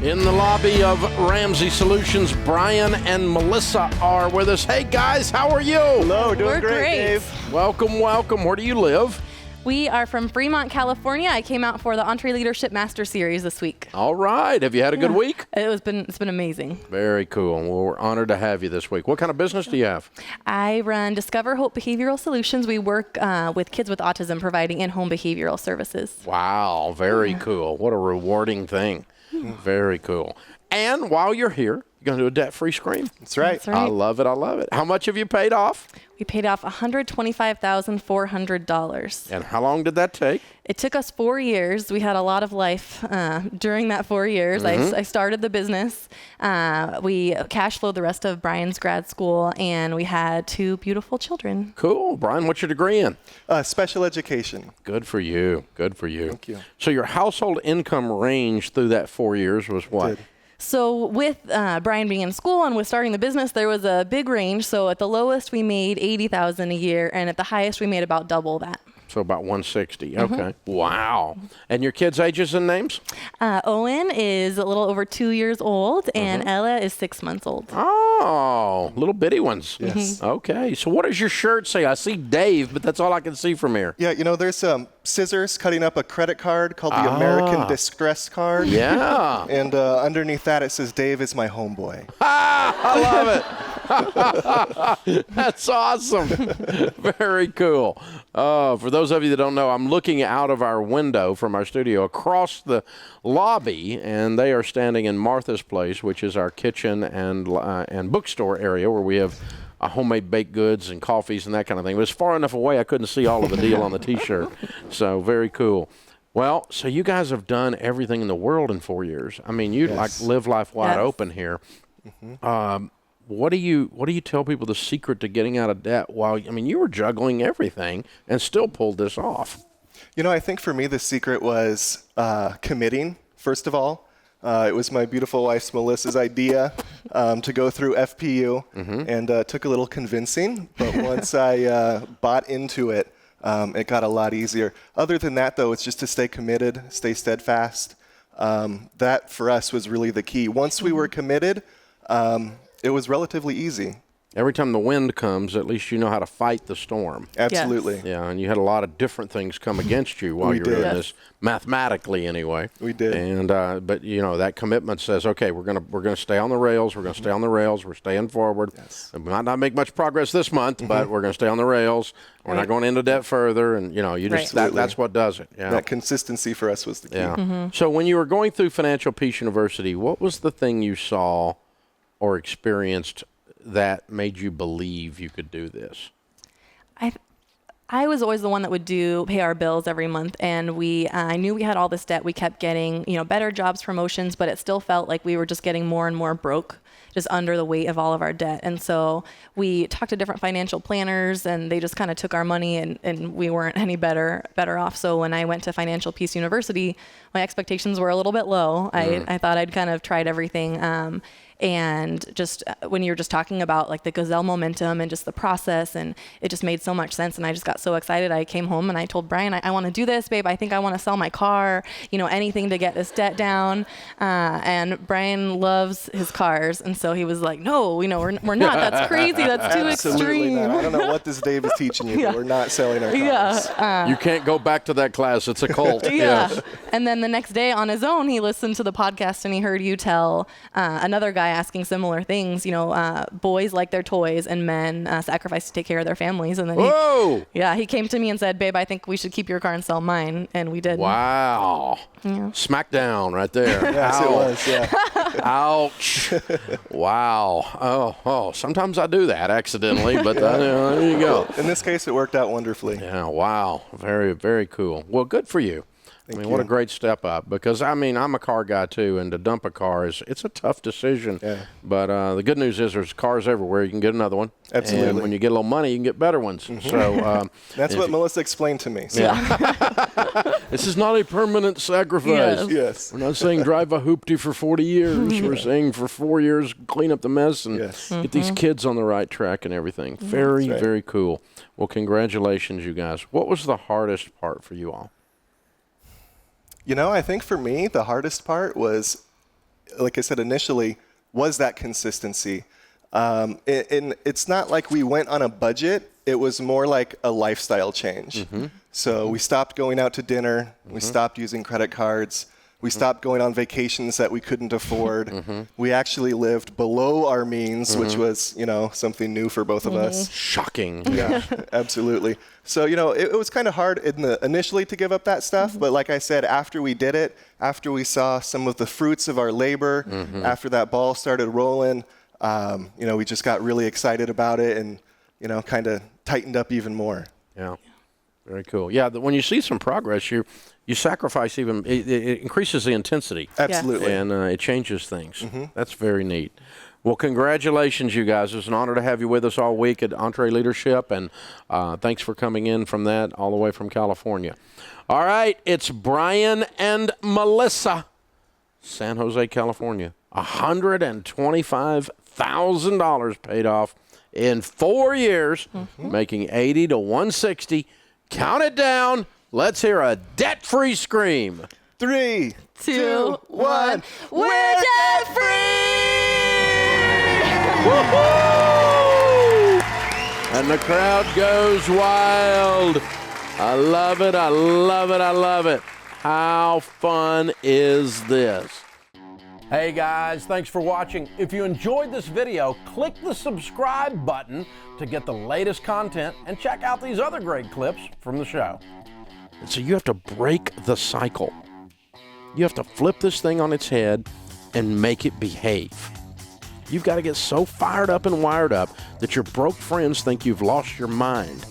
In the lobby of Ramsey Solutions, Brian and Melissa are with us. Hey, guys, how are you? Hello, doing We're great. Dave. Welcome, welcome. Where do you live? We are from Fremont, California. I came out for the Entree Leadership Master Series this week. All right. Have you had a good week? It's been amazing. Very cool. Well, we're honored to have you this week. What kind of business do you have? I run Discover Hope Behavioral Solutions. We work with kids with autism, providing in-home behavioral services. Wow, very cool. What a rewarding thing. Very cool. And while you're here, you're going to do a debt-free scream. That's right. That's right. I love it. I love it. How much have you paid off? We paid off $125,400. And how long did that take? It took us 4 years. We had a lot of life during that 4 years. I started the business. We cash flowed the rest of Brian's grad school, and we had 2 beautiful children. Cool. Brian, what's your degree in? Special education. Good for you. Good for you. Thank you. So your household income range through that 4 years was what? Did. So with Brian being in school and with starting the business, there was a big range. So at the lowest, we made $80,000 a year, and at the highest, we made about double that. So about 160. Okay. Wow. And your kids' ages and names? Owen is a little over 2 years old, and Ella is 6 months old. Oh, little bitty ones. Yes. Okay. So what does your shirt say? I see Dave, but that's all I can see from here. Yeah, you know, there's scissors cutting up a credit card called the American Distress Card. Yeah. And underneath that, it says, Dave is my homeboy. I love it. That's awesome. Very cool. For those of you that don't know, I'm looking out of our window from our studio across the lobby, and they are standing in Martha's Place, which is our kitchen and bookstore area where we have homemade baked goods and coffees and that kind of thing. But it's far enough away I couldn't see all of the deal on the T-shirt. So very cool. Well, so you guys have done everything in the world in 4 years. I mean, you like live life wide open here. What do you tell people the secret to getting out of debt? You were juggling everything and still pulled this off. You know, I think for me, the secret was committing, first of all. It was my beautiful wife, Melissa's idea to go through FPU, and took a little convincing. But once I bought into it, it got a lot easier. Other than that, though, it's just to stay committed, stay steadfast. That, for us, was really the key. Once we were committed, it was relatively easy. Every time the wind comes, at least you know how to fight the storm. Absolutely. Yes. Yeah, and you had a lot of different things come against you while you were doing this, mathematically anyway. We did. And but you know that commitment says, okay, we're gonna stay on the rails. We're gonna stay on the rails. We're staying forward. Yes. We might not make much progress this month, but we're gonna stay on the rails. We're not going into debt further, and you know, you just that's what does it. Yeah. That consistency for us was the key. Yeah. So when you were going through Financial Peace University, what was the thing you saw or experienced that made you believe you could do this? I was always the one that would pay our bills every month, and I knew we had all this debt. We kept getting, better jobs, promotions, but it still felt like we were just getting more and more broke, just under the weight of all of our debt. And so we talked to different financial planners, and they just kind of took our money, and we weren't any better off. So when I went to Financial Peace University, my expectations were a little bit low. I thought I'd kind of tried everything. And just when you're just talking about like the gazelle momentum and just the process, and it just made so much sense. And I just got so excited. I came home and I told Brian, I want to do this, babe. I think I want to sell my car, anything to get this debt down. And Brian loves his cars. And so he was like, no, we're not. That's crazy. That's too Absolutely extreme. not. I don't know what this Dave is teaching you, but we're not selling our cars. Yeah. You can't go back to that class. It's a cult. Yeah. Yes. And then the next day on his own, he listened to the podcast and he heard you tell another guy asking similar things, boys like their toys and men sacrifice to take care of their families. And then he came to me and said, babe, I think we should keep your car and sell mine. And we did. Wow. Yeah. Smackdown right there. Yes, it was, yeah. Ouch. Wow. Oh, sometimes I do that accidentally, but there you go. In this case, it worked out wonderfully. Yeah, wow. Very, very cool. Well, good for you. Thank what a you. great step up, because I'm a car guy too, and to dump a car it's a tough decision. Yeah. But the good news is there's cars everywhere. You can get another one. Absolutely. And when you get a little money, you can get better ones. So That's what Melissa explained to me. So. Yeah. This is not a permanent sacrifice. Yes. We're not saying drive a hoopty for 40 years. We're saying for 4 years, clean up the mess and get these kids on the right track and everything. Very, very cool. Well, congratulations, you guys. What was the hardest part for you all? I think for me, the hardest part was like I said initially, was that consistency. And it's not like we went on a budget. It was more like a lifestyle change. So we stopped going out to dinner. We stopped using credit cards. We stopped going on vacations that we couldn't afford. We actually lived below our means, which was, something new for both of us. Shocking. Yeah, absolutely. So, it was kind of hard initially to give up that stuff. But like I said, after we did it, after we saw some of the fruits of our labor, after that ball started rolling, we just got really excited about it and, kind of tightened up even more. Yeah. Very cool. Yeah, when you see some progress, you sacrifice even, it increases the intensity. Absolutely. And it changes things. That's very neat. Well, congratulations, you guys. It's an honor to have you with us all week at Entree Leadership, and thanks for coming in from that all the way from California. All right, it's Brian and Melissa, San Jose, California. $125,000 paid off in 4 years, making $80 to $160. Count it down. Let's hear a debt-free scream. 3, 2, 1. We're debt-free! Woo-hoo! And the crowd goes wild. I love it. I love it. I love it. How fun is this? Hey guys, thanks for watching. If you enjoyed this video, click the subscribe button to get the latest content and check out these other great clips from the show. So you have to break the cycle. You have to flip this thing on its head and make it behave. You've got to get so fired up and wired up that your broke friends think you've lost your mind.